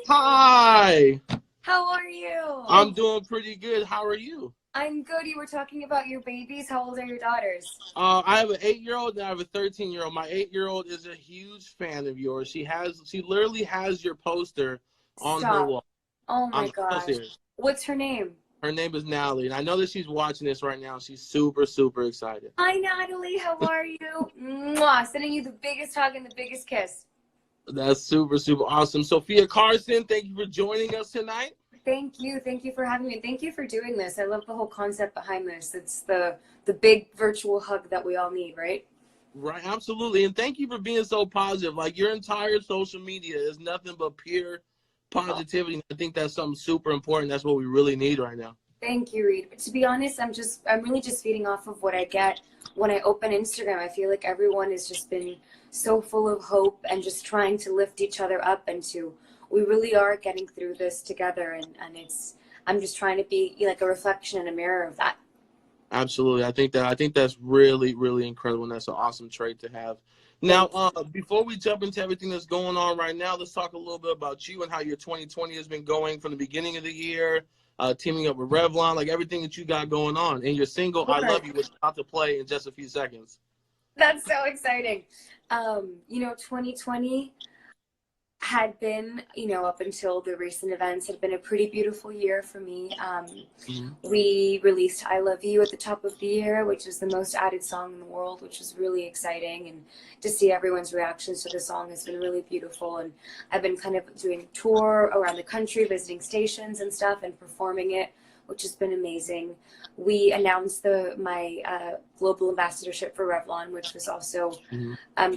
Hi, How are you? I'm doing pretty good. How are you? I'm good. You were talking about your babies. How old are your daughters? I have an 8-year-old and I have a 13-year-old. My 8-year-old is a huge fan of yours. She literally has your poster on her Stop. wall. Oh my I'm so gosh. serious. What's her name? Her name is Natalie, and I know that she's watching this right now. She's super, super excited. Hi, Natalie. How are you? Mwah. Sending you the biggest hug and the biggest kiss. That's super, super awesome. Sophia Carson, thank you for joining us tonight. Thank you. Thank you for having me. Thank you for doing this. I love the whole concept behind this. It's the big virtual hug that we all need, right? Right, absolutely. And thank you for being so positive. Like your entire social media is nothing but pure positivity. I think that's something super important. That's what we really need right now. Thank you, Reid. But to be honest, I'm really just feeding off of what I get when I open Instagram. I feel like everyone has just been so full of hope and just trying to lift each other up we really are getting through this together, and I'm just trying to be like a reflection and a mirror of that. Absolutely. I think that's really, really incredible, and that's an awesome trait to have. Now, before we jump into everything that's going on right now, let's talk a little bit about you and how your 2020 has been going from the beginning of the year, teaming up with Revlon, like everything that you got going on. And your single, I Love You, was about to play in just a few seconds. That's so exciting. 2020 had been, up until the recent events, had been a pretty beautiful year for me. We released I Love You at the top of the year, which is the most added song in the world, which was really exciting. And to see everyone's reactions to the song has been really beautiful. And I've been kind of doing a tour around the country, visiting stations and stuff and performing it, which has been amazing. We announced my global ambassadorship for Revlon, which was also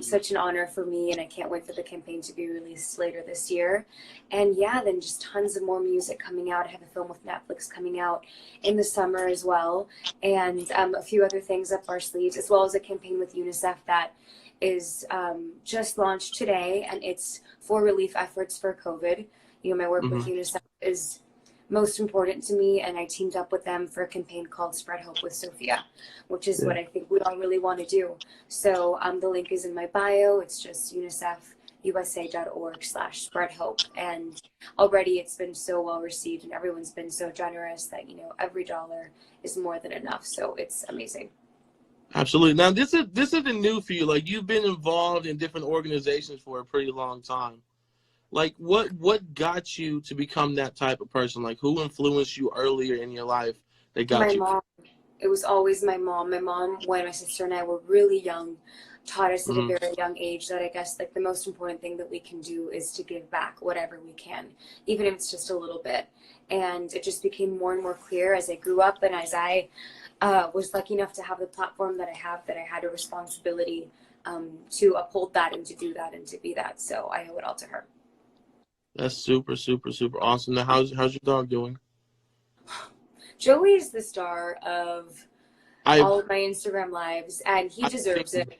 such an honor for me, and I can't wait for the campaign to be released later this year. And yeah, then just tons of more music coming out. I have a film with Netflix coming out in the summer as well, and a few other things up our sleeves, as well as a campaign with UNICEF that is just launched today, and it's for relief efforts for COVID. My work with UNICEF is most important to me, and I teamed up with them for a campaign called Spread Hope with Sofia, which is what I think we all really want to do. So the link is in my bio. It's just unicefusa.org/spreadhope, and already it's been so well received, and everyone's been so generous that every dollar is more than enough. So it's amazing. Absolutely. Now this isn't new for you. Like you've been involved in different organizations for a pretty long time. Like what got you to become that type of person? Like who influenced you earlier in your life that got you? My mom. It was always my mom. My mom, when my sister and I were really young, taught us at a very young age that I guess like the most important thing that we can do is to give back whatever we can, even if it's just a little bit. And it just became more and more clear as I grew up, and as I was lucky enough to have the platform that I have, that I had a responsibility to uphold that and to do that and to be that. So I owe it all to her. That's super, super, super awesome. Now, how's your dog doing? Joey is the star of all of my Instagram lives, and he deserves it.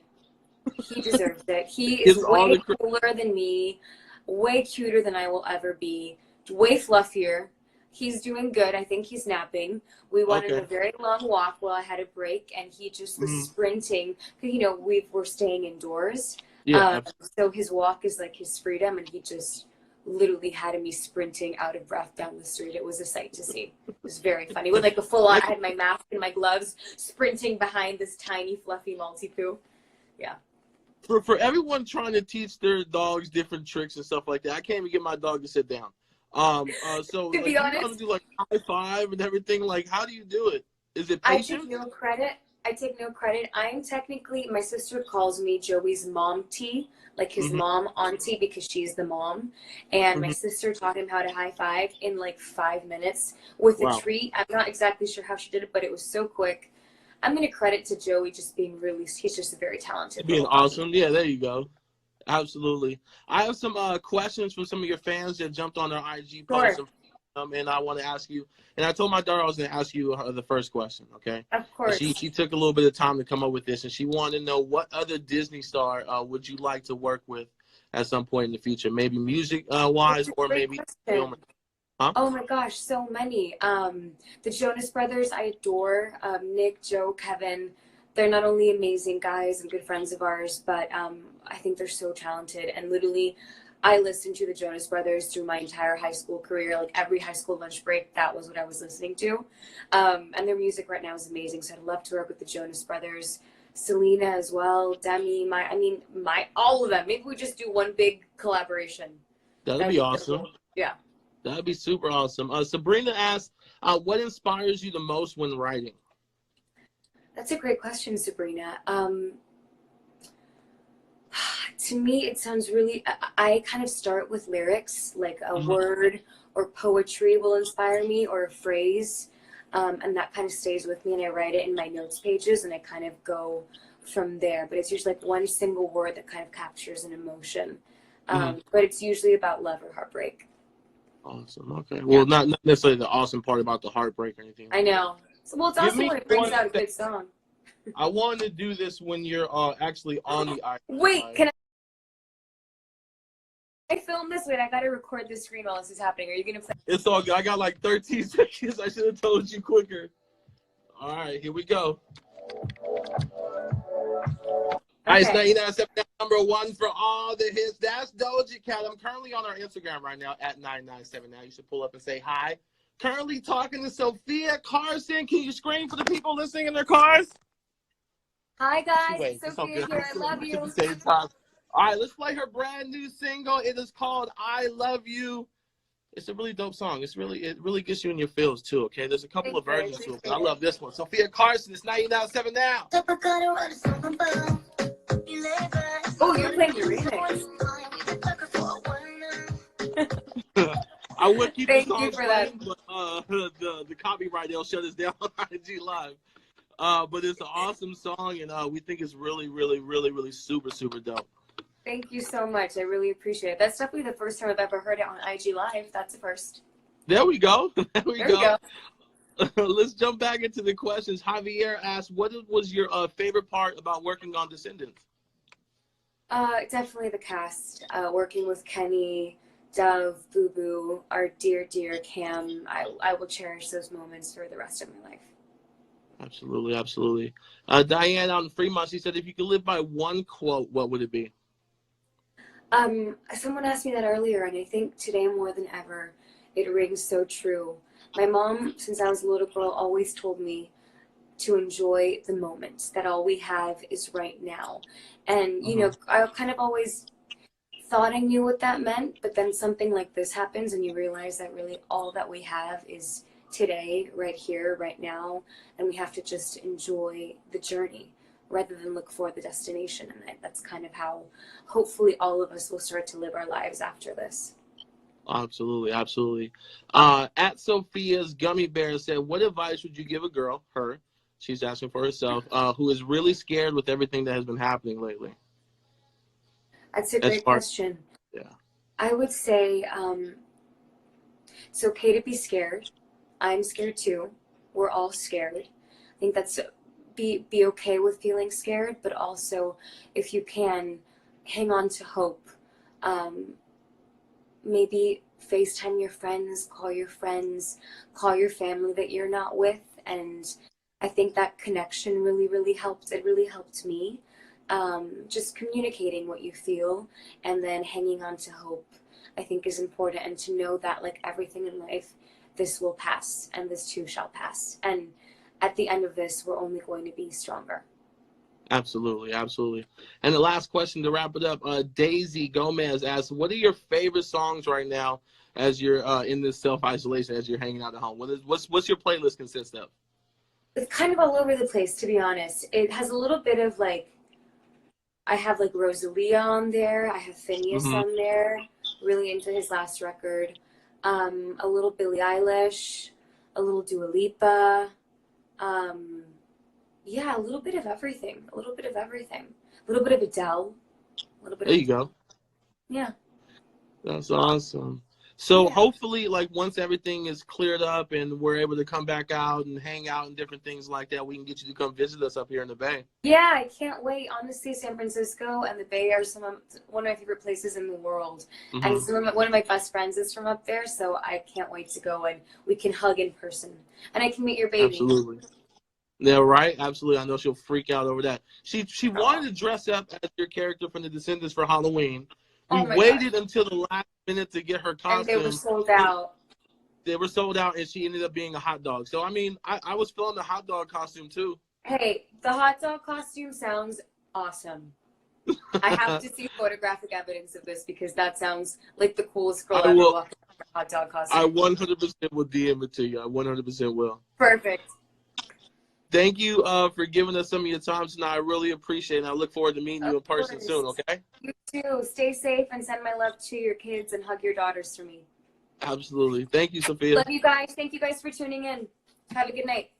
He deserves it. He is way cooler than me, way cuter than I will ever be, way fluffier. He's doing good. I think he's napping. We went on a very long walk while I had a break, and he just was sprinting. We're staying indoors. Yeah. So his walk is like his freedom, and he just literally had me sprinting out of breath down the street. It was a sight to see. It was very funny. With like a full on, I had my mask and my gloves, sprinting behind this tiny fluffy Maltipoo. Yeah. For everyone trying to teach their dogs different tricks and stuff like that, I can't even get my dog to sit down. So to be honest, you have to do like high five and everything. Like, how do you do it? Is it patient? I take no credit. I'm technically, my sister calls me Joey's mom T, like his mom auntie, because she's the mom. And my sister taught him how to high five in like 5 minutes with a treat. I'm not exactly sure how she did it, but it was so quick. I'm going to credit to Joey just being really, he's just a very talented. Being awesome. Yeah, there you go. Absolutely. I have some questions from some of your fans that jumped on our IG post. And I want to ask you, and I told my daughter I was going to ask you the first question, okay? Of course. She took a little bit of time to come up with this, and she wanted to know what other Disney star would you like to work with at some point in the future? Maybe music-wise or maybe film. Huh? Oh my gosh, so many. The Jonas Brothers, I adore. Nick, Joe, Kevin. They're not only amazing guys and good friends of ours, but I think they're so talented. And literally, I listened to the Jonas Brothers through my entire high school career. Like every high school lunch break, that was what I was listening to. And their music right now is amazing. So I'd love to work with the Jonas Brothers, Selena as well, Demi, all of them. Maybe we just do one big collaboration. That'd be awesome. Cool. Yeah. That'd be super awesome. Sabrina asked, what inspires you the most when writing? That's a great question, Sabrina. To me, it sounds really, I kind of start with lyrics, like a word or poetry will inspire me, or a phrase, and that kind of stays with me, and I write it in my notes pages, and I kind of go from there. But it's usually like one single word that kind of captures an emotion. But it's usually about love or heartbreak. Awesome. Okay. Well, not necessarily the awesome part about the heartbreak or anything. I know. Well, it's awesome when it brings out a good song. I want to do this when you're actually on the iPhone. Wait, can I film this? Wait, I gotta record this screen while this is happening. Are you gonna play? It's all good. I got like 13 seconds. I should have told you quicker. All right, here we go. All right, so number one for all the hits. That's Doja Cat. I'm currently on our Instagram right now at 997 now. You should pull up and say hi. Currently talking to Sofia Carson. Can you scream for the people listening in their cars? Hi guys, Sofia here. I love you. All right, let's play her brand new single. It is called "I Love You." It's a really dope song. It really gets you in your feels too. Okay, there's a couple of versions to it, but I love this one. Sofia Carson. It's 99.7 now. Oh, you're playing your remix. I would keep Thank the song you for that. But the copyright, they'll shut us down on IG Live. But it's an awesome song, and we think it's really, really, really, really super, super dope. Thank you so much. I really appreciate it. That's definitely the first time I've ever heard it on IG Live. That's the first. There we go. There we go. Let's jump back into the questions. Javier asked, what was your favorite part about working on Descendents? Definitely the cast. Working with Kenny, Dove, Boo Boo, our dear, dear Cam. I will cherish those moments for the rest of my life. Absolutely, absolutely. Diane out in Fremont, she said, if you could live by one quote, what would it be? Someone asked me that earlier, and I think today more than ever, it rings so true. My mom, since I was a little girl, always told me to enjoy the moment, that all we have is right now. And, you know, I kind of always thought I knew what that meant, but then something like this happens and you realize that really all that we have is today, right here, right now, and we have to just enjoy the journey rather than look for the destination. And that's kind of how hopefully all of us will start to live our lives after this. Absolutely, absolutely. At Sophia's Gummy Bear said, what advice would you give a girl, her, she's asking for herself, who is really scared with everything that has been happening lately? That's a great question. Yeah. I would say it's okay to be scared. I'm scared too. We're all scared. I think that's be okay with feeling scared, but also if you can, hang on to hope. Maybe FaceTime your friends, call your family that you're not with. And I think that connection really, really helped. It really helped me. Just communicating what you feel and then hanging on to hope, I think is important. And to know that, like everything in life, this will pass and this too shall pass. And at the end of this, we're only going to be stronger. Absolutely, absolutely. And the last question to wrap it up, Daisy Gomez asks, what are your favorite songs right now as you're in this self-isolation, as you're hanging out at home? What's your playlist consist of? It's kind of all over the place, to be honest. It has a little bit of like, I have like Rosalia on there. I have Phineas on there. Really into his last record. A little Billie Eilish, a little Dua Lipa. Yeah, a little bit of everything. A little bit of Adele. There you go. Yeah. That's awesome. So hopefully, like, once everything is cleared up and we're able to come back out and hang out and different things like that, we can get you to come visit us up here in the Bay. Yeah, I can't wait. Honestly, San Francisco and the Bay are one of my favorite places in the world. And one of my best friends is from up there, so I can't wait to go and we can hug in person. And I can meet your baby. Absolutely. Yeah, right? Absolutely. I know she'll freak out over that. She wanted to dress up as your character from The Descendants for Halloween. We Oh my waited gosh. until the last minute to get her And they were costume. sold out. They were sold out, and she ended up being a hot dog. So, I mean, I was feeling the hot dog costume, too. Hey, the hot dog costume sounds awesome. I have to see photographic evidence of this because that sounds like the coolest girl I ever will. walking around in a hot dog I costume. 100% will DM it to you. I 100% will. Perfect. Thank you for giving us some of your time tonight. I really appreciate it. And I look forward to meeting you in person soon, okay? You too. Stay safe and send my love to your kids and hug your daughters for me. Absolutely. Thank you, Sophia. Love you guys. Thank you guys for tuning in. Have a good night.